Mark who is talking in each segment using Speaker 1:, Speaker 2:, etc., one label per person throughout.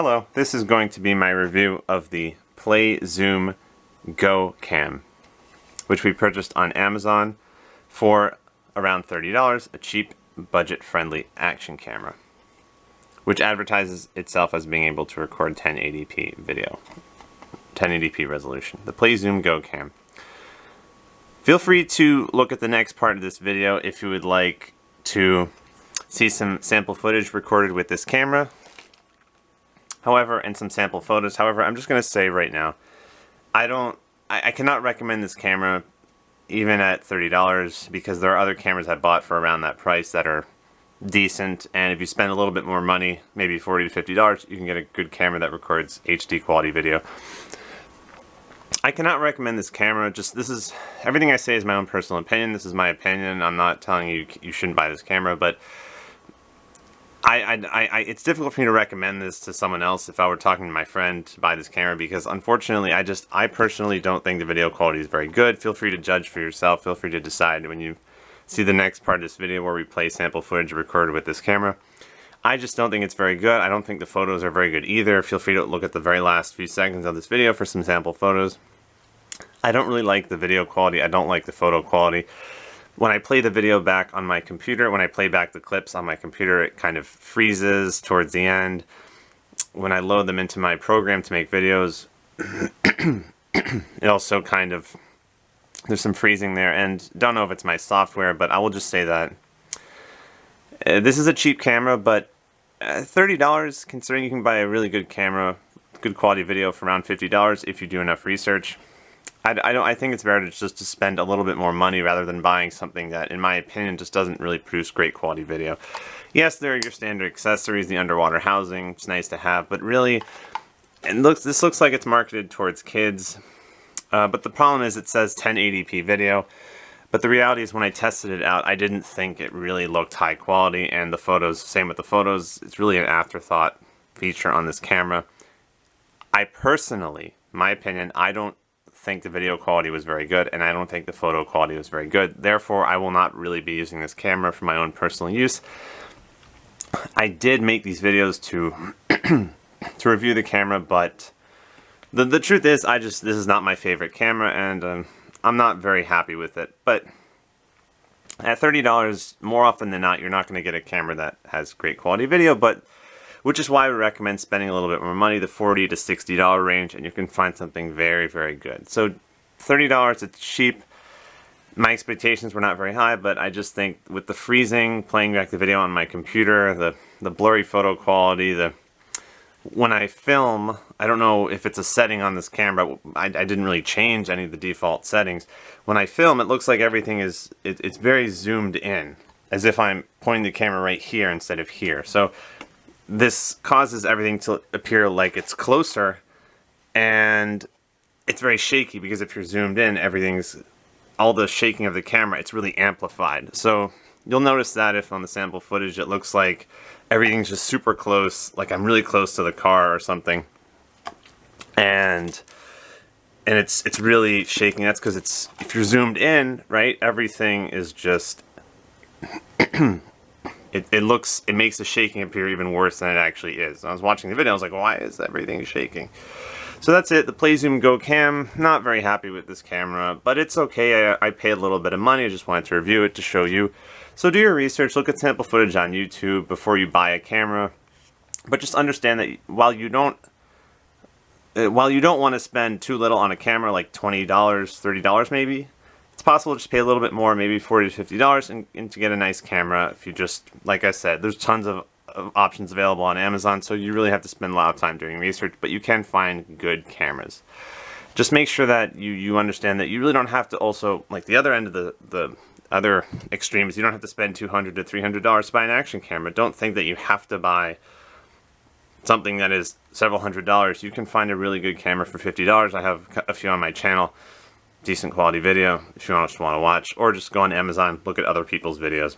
Speaker 1: Hello, this is going to be my review of the PlayZoom GoCam, which we purchased on Amazon for around $30, a cheap, budget-friendly action camera, which advertises itself as being able to record 1080p video, 1080p resolution. The PlayZoom GoCam. Feel free to look at the next part of this video if you would like to see some sample footage recorded with this camera. However, and some sample photos. However, I'm just going to say right now, I cannot recommend this camera even at $30 because there are other cameras I bought for around that price that are decent, and if you spend a little bit more money, maybe $40 to $50, you can get a good camera that records HD quality video. I cannot recommend this camera. This is everything I say is my own personal opinion. This is my opinion. I'm not telling you you shouldn't buy this camera, but it's difficult for me to recommend this to someone else if I were talking to my friend to buy this camera, because unfortunately I personally don't think the video quality is very good. Feel free to judge for yourself. Feel free to decide when you see the next part of this video where we play sample footage recorded with this camera. I just don't think it's very good. I don't think the photos are very good either. Feel free to look at the very last few seconds of this video for some sample photos. I don't really like the video quality. I don't like the photo quality. When I play the video back on my computer, when I play back the clips on my computer, it kind of freezes towards the end. When I load them into my program to make videos, it also kind of, there's some freezing there, and don't know if it's my software, but I will just say that this is a cheap camera, but $30, considering you can buy a really good camera, good quality video for around $50 if you do enough research. I think it's better just to spend a little bit more money rather than buying something that, in my opinion, just doesn't really produce great quality video. Yes, there are your standard accessories, the underwater housing, it's nice to have, but really, this looks like it's marketed towards kids. But the problem is it says 1080p video, but the reality is when I tested it out, I didn't think it really looked high quality, and the photos, same with the photos, it's really an afterthought feature on this camera. I personally, my opinion, I don't think the video quality was very good, and I don't think the photo quality was very good. Therefore, I will not really be using this camera for my own personal use. I did make these videos to to review the camera, but the truth is, this is not my favorite camera, and I'm not very happy with it. But at $30, more often than not, you're not going to get a camera that has great quality video, which is why I recommend spending a little bit more money, the $40 to $60 range, and you can find something very, very good. So $30, it's cheap. My expectations were not very high, but I just think with the freezing, playing back the video on my computer, the blurry photo quality, when I film, I don't know if it's a setting on this camera, I didn't really change any of the default settings. When I film, it looks like everything it's very zoomed in, as if I'm pointing the camera right here instead of here. So this causes everything to appear like it's closer, and it's very shaky because if you're zoomed in, all the shaking of the camera, it's really amplified. So you'll notice that if on the sample footage it looks like everything's just super close, like I'm really close to the car or something, and it's really shaking. That's because if you're zoomed in, right, everything is just it makes the shaking appear even worse than it actually is. I was watching the video, I was like, why is everything shaking? So that's it, the PlayZoom GoCam. Not very happy with this camera, but it's okay. I paid a little bit of money, I just wanted to review it to show you. So do your research, look at sample footage on YouTube before you buy a camera. But just understand that while you don't want to spend too little on a camera, like $20, $30 maybe, it's possible to just pay a little bit more, maybe $40 to $50, and to get a nice camera. If you just, like I said, there's tons of options available on Amazon, so you really have to spend a lot of time doing research, but you can find good cameras. Just make sure that you understand that you really don't have to also, like the other end of the other extremes, you don't have to spend $200 to $300 to buy an action camera. Don't think that you have to buy something that is several $100s. You can find a really good camera for $50. I have a few on my channel. Decent quality video if you just want to watch, or just go on Amazon, look at other people's videos.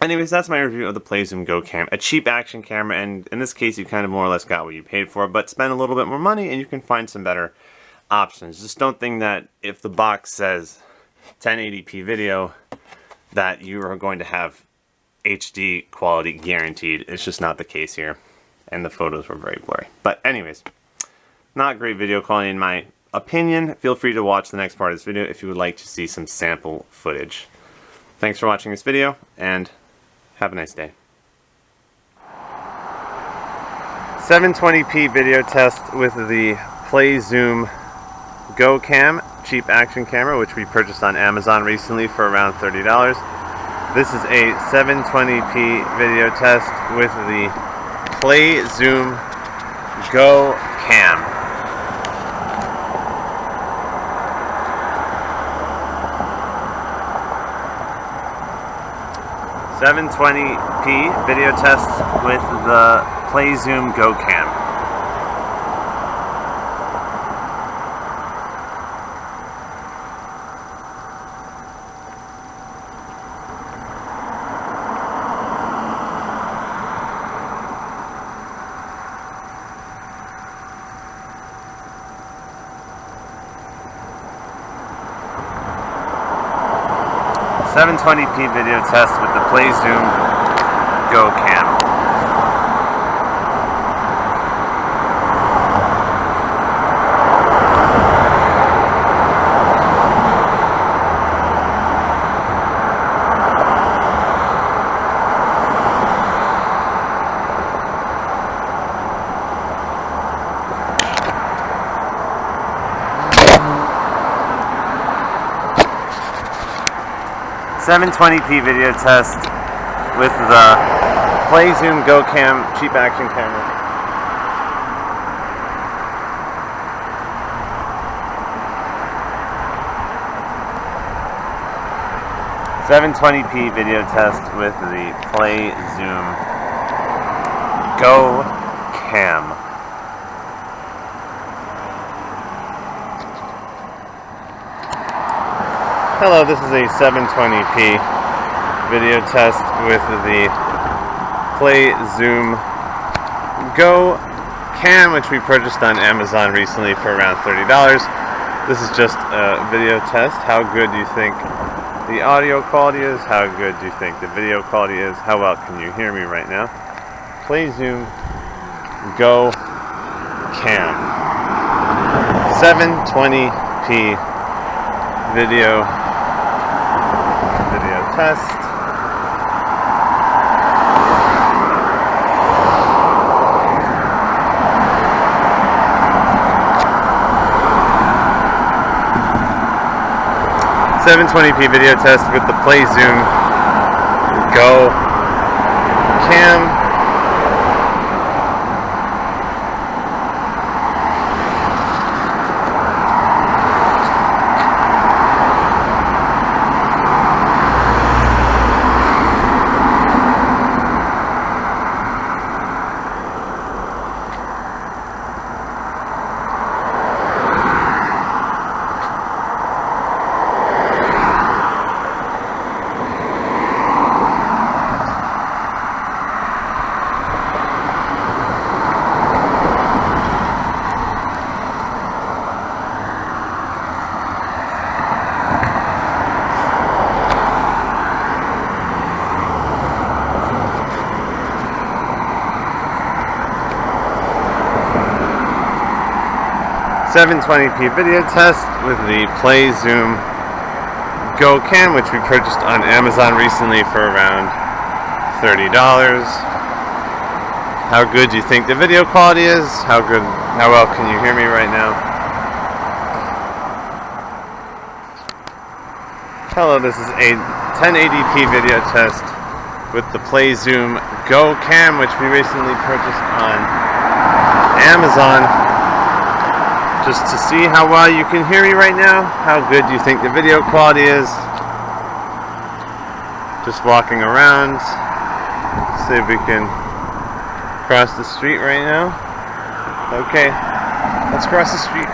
Speaker 1: Anyways, that's my review of the PlayZoom GoCam, a cheap action camera, and in this case you kind of more or less got what you paid for, but spend a little bit more money and you can find some better options. Just don't think that if the box says 1080p video that you are going to have HD quality guaranteed. It's just not the case here. and the photos were very blurry. But anyways, not great video quality in my opinion. Feel free to watch the next part of this video if you would like to see some sample footage. Thanks for watching this video, and have a nice day. 720p video test with the PlayZoom GoCam cheap action camera, which we purchased on Amazon recently for around $30. This is a 720p video test with the PlayZoom GoCam. 720p video test with the PlayZoom GoCam. A 720p video test with the PlayZoom GoCam. .720p video test with the PlayZoom GoCam cheap action camera. .720p video test with the PlayZoom GoCam. Hello, this is a 720p video test with the PlayZoom GoCam, which we purchased on Amazon recently for around $30. This is just a video test. How good do you think the audio quality is? How good do you think the video quality is? How well can you hear me right now? PlayZoom GoCam. 720p video test. .720p video test with the PlayZoom GoCam. .720p video test with the PlayZoom GoCam, which we purchased on Amazon recently for around $30. How good do you think the video quality is? How well can you hear me right now? Hello, this is a 1080p video test with the PlayZoom GoCam, which we recently purchased on Amazon. Just to see how well you can hear me right now. How good do you think the video quality is? Just walking around. See if we can cross the street right now. Okay, let's cross the street.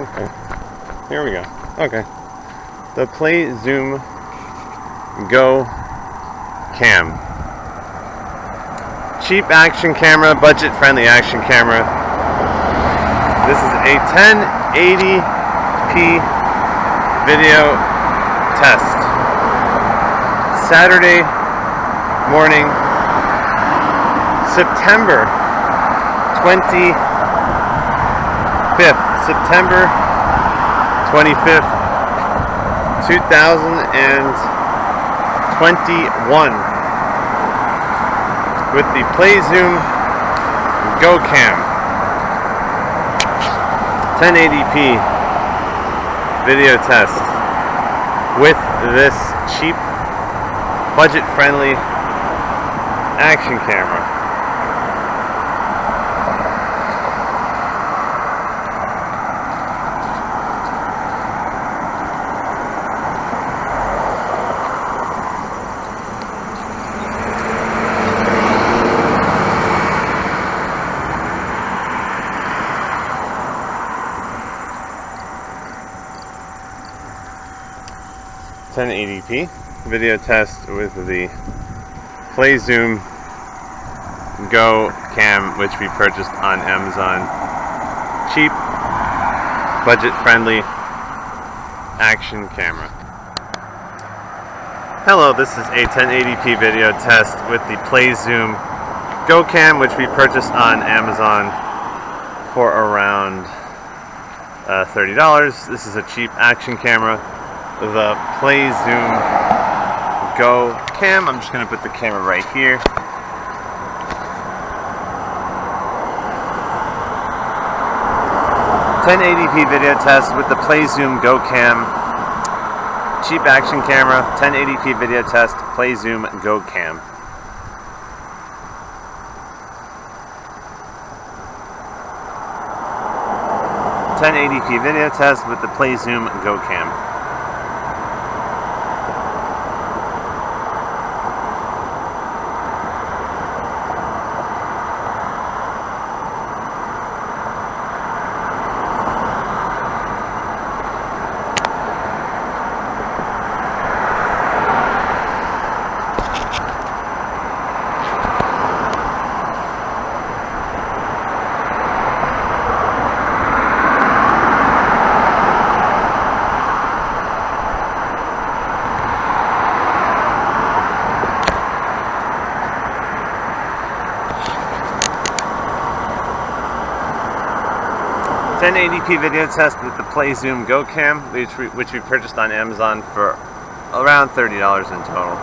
Speaker 1: Okay, here we go. Okay, the PlayZoom GoCam. Cheap action camera, budget-friendly action camera. This is a 1080p video test. Saturday morning, September 25th, 2021 with the PlayZoom GoCam 1080p video test with this cheap, budget-friendly action camera. .1080p video test with the PlayZoom GoCam, which we purchased on Amazon. Cheap, budget-friendly action camera. Hello, this is a 1080p video test with the PlayZoom GoCam, which we purchased on Amazon for around $30. This is a cheap action camera. The PlayZoom GoCam. I'm just going to put the camera right here. .1080p video test with the PlayZoom GoCam. Cheap action camera. 1080p video test. PlayZoom GoCam. .1080p video test with the PlayZoom GoCam. .1080p video test with the PlayZoom GoCam, which we purchased on Amazon for around $30 in total.